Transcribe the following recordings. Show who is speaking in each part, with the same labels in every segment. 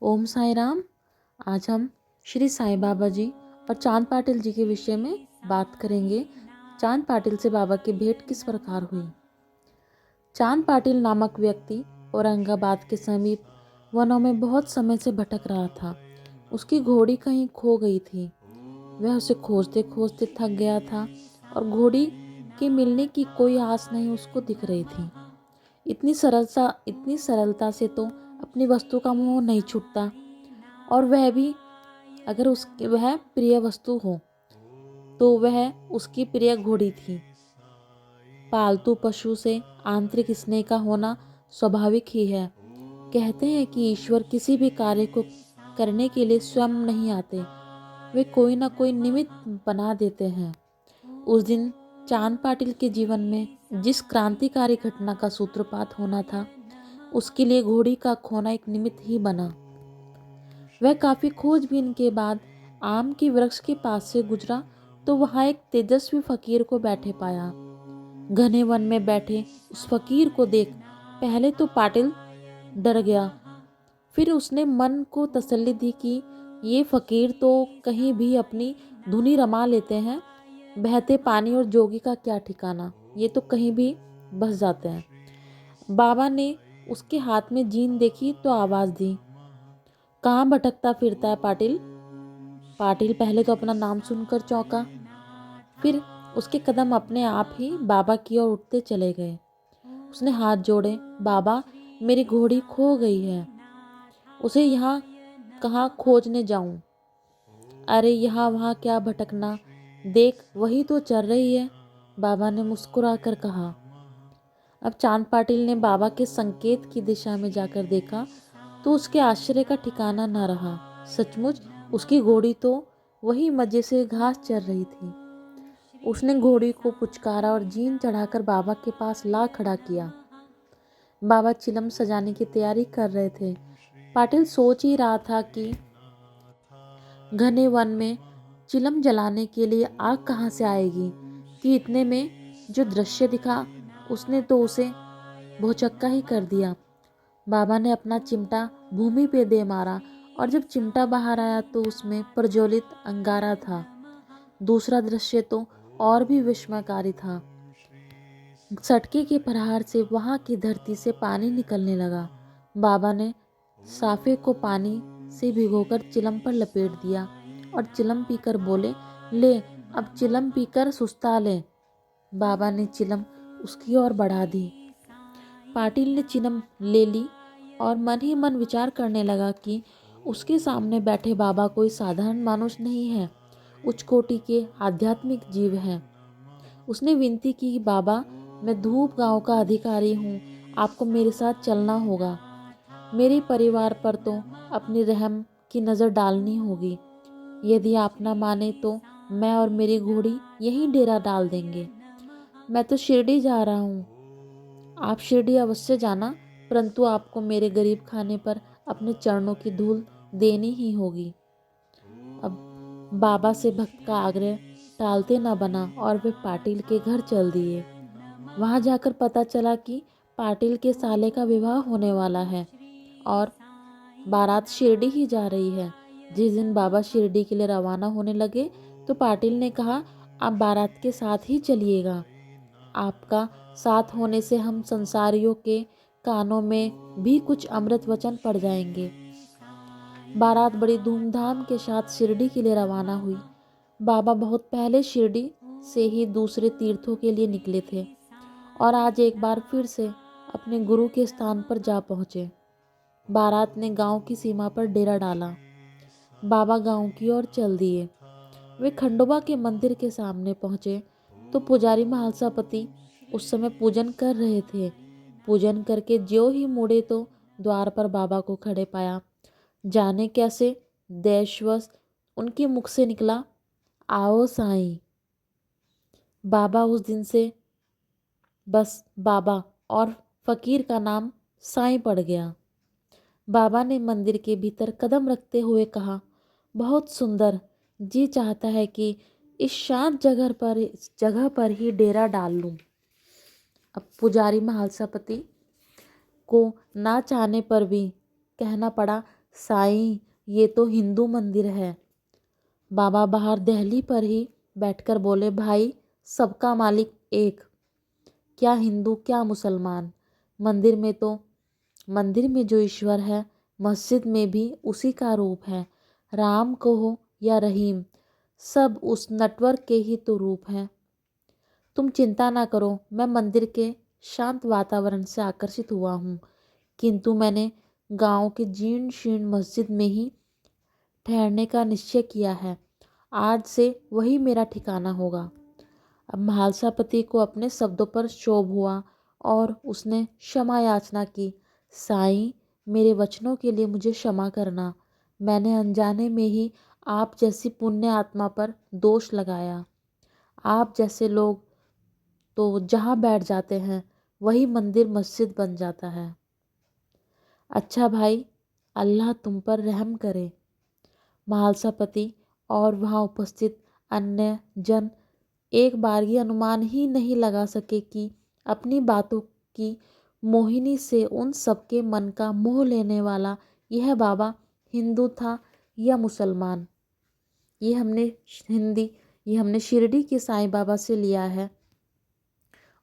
Speaker 1: ओम साई राम। आज हम श्री साईं बाबा जी और चांद पाटिल जी के विषय में बात करेंगे। चांद पाटिल से बाबा की भेंट किस प्रकार हुई। चांद पाटिल नामक व्यक्ति औरंगाबाद के समीप वनों में बहुत समय से भटक रहा था। उसकी घोड़ी कहीं खो गई थी। वह उसे खोजते खोजते थक गया था और घोड़ी के मिलने की कोई आस नहीं उसको दिख रही थी। इतनी सरलता से तो अपनी वस्तु का मोह नहीं छूटता, और वह भी अगर उसकी वह प्रिय वस्तु हो तो वह उसकी प्रिय घोड़ी थी। पालतू पशु से आंतरिक स्नेह का होना स्वाभाविक ही है। कहते हैं कि ईश्वर किसी भी कार्य को करने के लिए स्वयं नहीं आते, वे कोई ना कोई निमित्त बना देते हैं। उस दिन चांद पाटिल के जीवन में जिस क्रांतिकारी घटना का सूत्रपात होना था, उसके लिए घोड़ी का खोना एक निमित्त ही बना। वह काफी खोजबीन के बाद आम के वृक्ष के पास से गुजरा तो वहां एक तेजस्वी फकीर को बैठे पाया। घने वन में बैठे उस फकीर को देख पहले तो पाटिल डर गया। फिर उसने मन को तसल्ली दी कि ये फकीर तो कहीं भी अपनी धुनी रमा लेते हैं। बहते पानी और जोगी का क्या ठिकाना, ये तो कहीं भी बस जाते हैं। बाबा ने उसके हाथ में जीन देखी तो आवाज दी, कहाँ भटकता फिरता है पाटिल। पाटिल पहले तो अपना नाम सुनकर चौंका, फिर उसके कदम अपने आप ही बाबा की ओर उठते चले गए। उसने हाथ जोड़े, बाबा मेरी घोड़ी खो गई है, उसे यहाँ कहाँ खोजने जाऊं। अरे यहाँ वहाँ क्या भटकना, देख वही तो चल रही है, बाबा ने मुस्कुरा कर कहा। अब चांद पाटिल ने बाबा के संकेत की दिशा में जाकर देखा तो उसके आश्चर्य का ठिकाना न रहा। सचमुच उसकी घोड़ी तो वही मजे से घास चर रही थी। उसने घोड़ी को पुचकारा और जीन चढ़ाकर बाबा के पास ला खड़ा किया। बाबा चिलम सजाने की तैयारी कर रहे थे। पाटिल सोच ही रहा था कि घने वन में चिलम जलाने के लिए आग कहाँ से आएगी कि इतने में जो दृश्य दिखा उसने तो उसे भौचक्का ही कर दिया। बाबा ने अपना चिमटा भूमि पे दे मारा और जब चिमटा बाहर आया तो उसमें प्रज्वलित अंगारा था। दूसरा दृश्य तो और भी विस्मयकारी था। सटके के प्रहार से वहां की धरती से पानी निकलने लगा। बाबा ने साफे को पानी से भिगोकर चिलम पर लपेट दिया और चिलम पीकर बोले, ले अब चिलम पीकर सुस्ता ले। बाबा ने चिलम उसकी ओर बढ़ा दी। पाटिल ने चिलम ले ली और मन ही मन विचार करने लगा कि उसके सामने बैठे बाबा कोई साधारण मानुष नहीं है, उच्च कोटि के आध्यात्मिक जीव हैं। उसने विनती की, बाबा मैं धूप गांव का अधिकारी हूँ, आपको मेरे साथ चलना होगा। मेरे परिवार पर तो अपनी रहम की नज़र डालनी होगी। यदि आप न माने तो मैं और मेरी घोड़ी यहीं डेरा डाल देंगे। मैं तो शिरडी जा रहा हूँ, आप शिरडी अवश्य जाना, परंतु आपको मेरे गरीब खाने पर अपने चरणों की धूल देनी ही होगी। अब बाबा से भक्त का आग्रह टालते न बना और वे पाटिल के घर चल दिए। वहां जाकर पता चला कि पाटिल के साले का विवाह होने वाला है और बारात शिरडी ही जा रही है। जिस दिन बाबा शिरडी के लिए रवाना होने लगे तो पाटिल ने कहा, आप बारात के साथ ही चलिएगा। आपका साथ होने से हम संसारियों के कानों में भी कुछ अमृत वचन पड़ जाएंगे। बारात बड़ी धूमधाम के साथ शिरडी के लिए रवाना हुई। बाबा बहुत पहले शिरडी से ही दूसरे तीर्थों के लिए निकले थे और आज एक बार फिर से अपने गुरु के स्थान पर जा पहुँचे। बारात ने गांव की सीमा पर डेरा डाला। बाबा गांव की ओर चल दिए। वे खंडोबा के मंदिर के सामने पहुँचे तो पुजारी महालसापति उस समय पूजन कर रहे थे। पूजन करके ज्यों ही मुड़े तो द्वार पर बाबा को खड़े पाया। जाने कैसे देशवश उनके मुख से निकला, आओ साईं। बाबा उस दिन से बस बाबा और फकीर का नाम साईं पड़ गया। बाबा ने मंदिर के भीतर कदम रखते हुए कहा, बहुत सुंदर, जी चाहता है कि इस शांत जगह पर ही डेरा डाल लूं। अब पुजारी महालसापति को ना चाहने पर भी कहना पड़ा, साईं, ये तो हिंदू मंदिर है। बाबा बाहर देहली पर ही बैठकर बोले, भाई सबका मालिक एक, क्या हिंदू क्या मुसलमान। मंदिर में जो ईश्वर है, मस्जिद में भी उसी का रूप है। राम कहो या रहीम, सब उस नटवर के ही तो रूप हैं। तुम चिंता ना करो, मैं मंदिर के शांत वातावरण से आकर्षित हुआ हूँ, किंतु मैंने गांव के जीर्ण शीर्ण मस्जिद में ही ठहरने का निश्चय किया है। आज से वही मेरा ठिकाना होगा। अब म्हालसापति को अपने शब्दों पर क्षोभ हुआ और उसने क्षमा याचना की। साईं, मेरे वचनों के लिए मुझे क्षमा करना। मैंने अनजाने में ही आप जैसी पुण्य आत्मा पर दोष लगाया। आप जैसे लोग तो जहाँ बैठ जाते हैं वही मंदिर मस्जिद बन जाता है। अच्छा भाई, अल्लाह तुम पर रहम करे। म्हालसापति और वहाँ उपस्थित अन्य जन एक बार ये अनुमान ही नहीं लगा सके कि अपनी बातों की मोहिनी से उन सबके मन का मोह लेने वाला यह बाबा हिंदू था या मुसलमान। हिंदी ये हमने शिरडी के साईं बाबा से लिया है।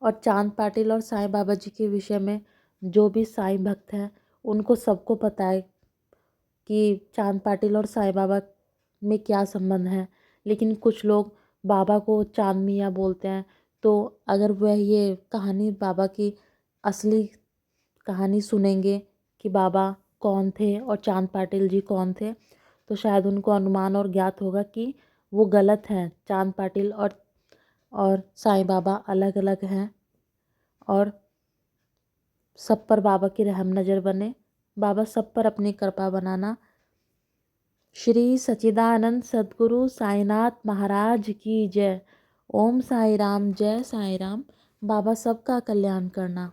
Speaker 1: और चांद पाटिल और साईं बाबा जी के विषय में जो भी साईं भक्त हैं उनको सबको पता है कि चांद पाटिल और साईं बाबा में क्या संबंध है। लेकिन कुछ लोग बाबा को चांद मियाँ बोलते हैं। तो अगर वह ये कहानी बाबा की असली कहानी सुनेंगे कि बाबा कौन थे और चांद पाटिल जी कौन थे, तो शायद उनको अनुमान और ज्ञात होगा कि वो गलत हैं। चांद पाटिल और साईं बाबा अलग अलग हैं। और सब पर बाबा की रहम नज़र बने। बाबा सब पर अपनी कृपा बनाना। श्री सच्चिदानंद सद्गुरु साईनाथ महाराज की जय। ओम साई राम, जय साई राम। बाबा सबका कल्याण करना।